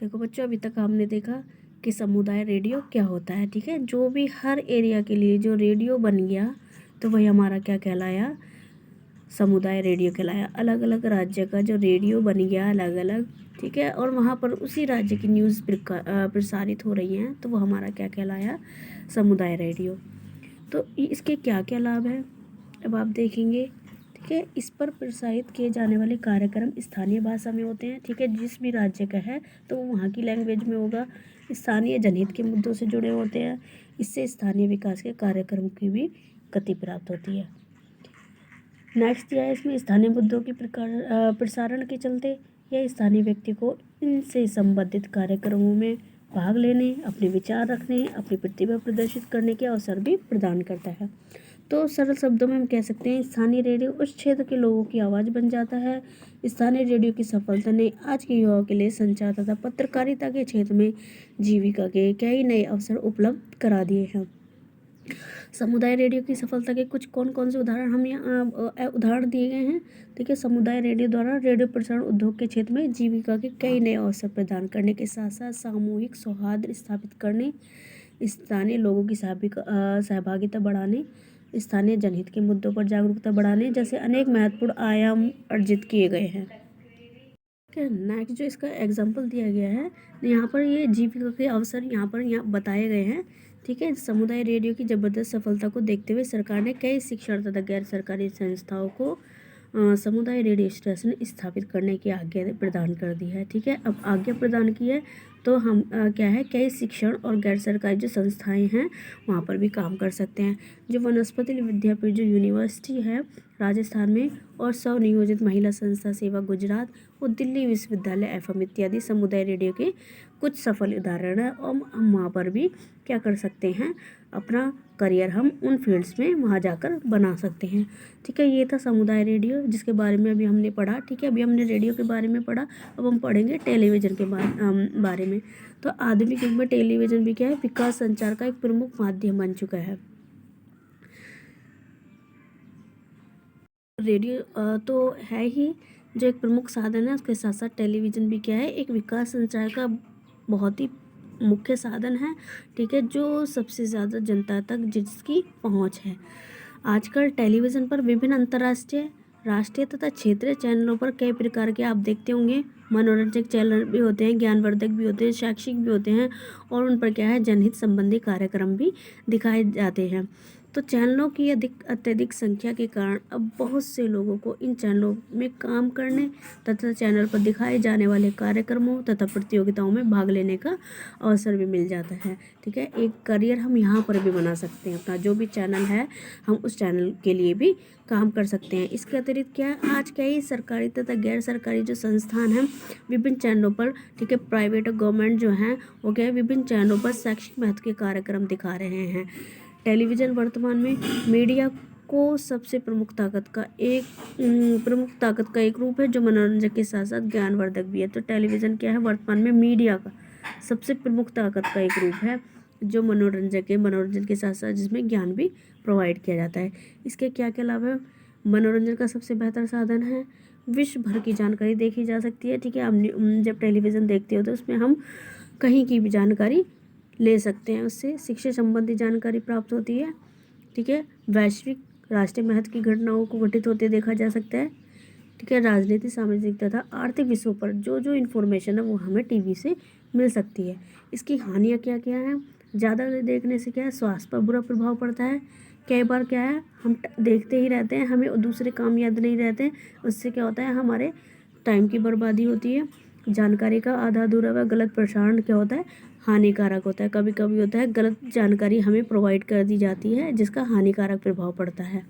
देखो बच्चों, अभी तक हमने देखा कि समुदाय रेडियो क्या होता है। ठीक है, जो भी हर एरिया के लिए जो रेडियो बन गया तो वही हमारा क्या कहलाया, समुदाय रेडियो कहलाया। अलग अलग राज्य का जो रेडियो बन गया अलग अलग, ठीक है, और वहाँ पर उसी राज्य की न्यूज़ प्रसारित हो रही हैं तो वो हमारा क्या कहलाया, समुदाय रेडियो। तो इसके क्या क्या लाभ हैं अब आप देखेंगे। ठीक है, इस पर प्रसारित किए जाने वाले कार्यक्रम स्थानीय भाषा में होते हैं। ठीक है, जिस भी राज्य का है तो वो वहाँ की लैंग्वेज में होगा। स्थानीय जनहित के मुद्दों से जुड़े होते हैं। इससे स्थानीय विकास के कार्यक्रम की भी गति प्राप्त होती है। नेक्स्ट दिया है इसमें, स्थानीय मुद्दों की प्रसारण के चलते यह स्थानीय व्यक्ति को इनसे संबंधित कार्यक्रमों में भाग लेने, अपने विचार रखने, अपनी प्रतिभा प्रदर्शित करने के अवसर भी प्रदान करता है। तो सरल शब्दों में हम कह सकते हैं स्थानीय रेडियो उस क्षेत्र के लोगों की आवाज़ बन जाता है। स्थानीय रेडियो की सफलता ने आज के युवाओं के लिए संचार तथा पत्रकारिता के क्षेत्र में जीविका के कई नए अवसर उपलब्ध करा दिए हैं। समुदाय रेडियो की सफलता के कुछ कौन कौन से उदाहरण हम यहाँ उदाहरण दिए गए हैं। ठीक है, समुदाय रेडियो द्वारा रेडियो प्रसारण उद्योग के क्षेत्र में जीविका के कई नए अवसर प्रदान करने के साथ साथ सामूहिक सौहार्द स्थापित करने, स्थानीय लोगों की सहभागिता बढ़ाने, स्थानीय जनहित के मुद्दों पर जागरूकता बढ़ाने जैसे अनेक महत्वपूर्ण आयाम अर्जित किए गए हैं। नेक्स्ट जो इसका एग्जाम्पल दिया गया है, यहाँ पर ये जीविका के अवसर यहाँ बताए गए हैं। ठीक है, समुदाय रेडियो की ज़बरदस्त सफलता को देखते हुए सरकार ने कई शिक्षण तथा गैर सरकारी संस्थाओं को समुदाय रेडियो स्टेशन स्थापित करने की आज्ञा प्रदान कर दी है। ठीक है, अब आज्ञा प्रदान की है तो हम क्या है, कई शिक्षण और गैर सरकारी जो संस्थाएं हैं वहाँ पर भी काम कर सकते हैं। जो वनस्पति विद्यापीठ जो यूनिवर्सिटी है राजस्थान में, और स्वनियोजित महिला संस्था सेवा गुजरात और दिल्ली विश्वविद्यालय एफएम इत्यादि समुदाय रेडियो के कुछ सफल उदाहरण हैं। और हम वहाँ पर भी क्या कर सकते हैं, अपना करियर हम उन फील्ड्स में वहाँ जाकर बना सकते हैं। ठीक है, ये था समुदाय रेडियो जिसके बारे में अभी हमने पढ़ा। ठीक है, अभी हमने रेडियो के बारे में पढ़ा, अब हम पढ़ेंगे टेलीविज़न के बारे में। तो आधुनिक युग में टेलीविज़न भी क्या है, विकास संचार का एक प्रमुख माध्यम बन चुका है। रेडियो तो है ही जो एक प्रमुख साधन है, उसके साथ साथ टेलीविज़न भी क्या है, एक विकास संचार का बहुत ही मुख्य साधन है। ठीक है, जो सबसे ज़्यादा जनता तक जिसकी पहुंच है। आजकल टेलीविज़न पर विभिन्न अंतर्राष्ट्रीय, राष्ट्रीय तथा क्षेत्रीय चैनलों पर कई प्रकार के आप देखते होंगे मनोरंजक चैनल भी होते हैं, ज्ञानवर्धक भी होते हैं, शैक्षिक भी होते हैं, और उन पर क्या है, जनहित संबंधी कार्यक्रम भी दिखाए जाते हैं। तो चैनलों की अत्यधिक संख्या के कारण अब बहुत से लोगों को इन चैनलों में काम करने तथा चैनल पर दिखाए जाने वाले कार्यक्रमों तथा प्रतियोगिताओं में भाग लेने का अवसर भी मिल जाता है। ठीक है, एक करियर हम यहाँ पर भी बना सकते हैं। अपना जो भी चैनल है हम उस चैनल के लिए भी काम कर सकते हैं। इसके अतिरिक्त क्या है, आज कई सरकारी तथा गैर सरकारी जो संस्थान हैं विभिन्न चैनलों पर, ठीक है, प्राइवेट और गवर्नमेंट जो हैं वो क्या है, विभिन्न चैनलों पर शैक्षिक महत्व के कार्यक्रम दिखा रहे हैं। टेलीविज़न वर्तमान में मीडिया को सबसे प्रमुख ताकत का एक रूप है जो मनोरंजन के साथ साथ ज्ञानवर्धक भी है। तो टेलीविज़न क्या है, वर्तमान में मीडिया का सबसे प्रमुख ताकत का एक रूप है जो मनोरंजन के साथ साथ जिसमें ज्ञान भी प्रोवाइड किया जाता है। इसके क्या क्या लाभ है, मनोरंजन का सबसे बेहतर साधन है, विश्व भर की जानकारी देखी जा सकती है। ठीक है, हम जब टेलीविज़न देखते हो तो उसमें हम कहीं की भी जानकारी ले सकते हैं, उससे शिक्षा संबंधी जानकारी प्राप्त होती है। ठीक है, वैश्विक राष्ट्रीय महत्व की घटनाओं को घटित होते देखा जा सकता है। ठीक है, राजनीति, सामाजिक तथा आर्थिक विषयों पर जो इन्फॉर्मेशन है वो हमें टीवी से मिल सकती है। इसकी हानियाँ क्या क्या हैं, ज़्यादा देखने से क्या है, स्वास्थ्य पर बुरा प्रभाव पड़ता है। कई बार क्या है, हम देखते ही रहते हैं, हमें दूसरे काम याद नहीं रहते, उससे क्या होता है, हमारे टाइम की बर्बादी होती है। जानकारी का आधा अधूरा व गलत प्रसारण क्या होता है, हानिकारक होता है। कभी कभी होता है गलत जानकारी हमें प्रोवाइड कर दी जाती है जिसका हानिकारक प्रभाव पड़ता है।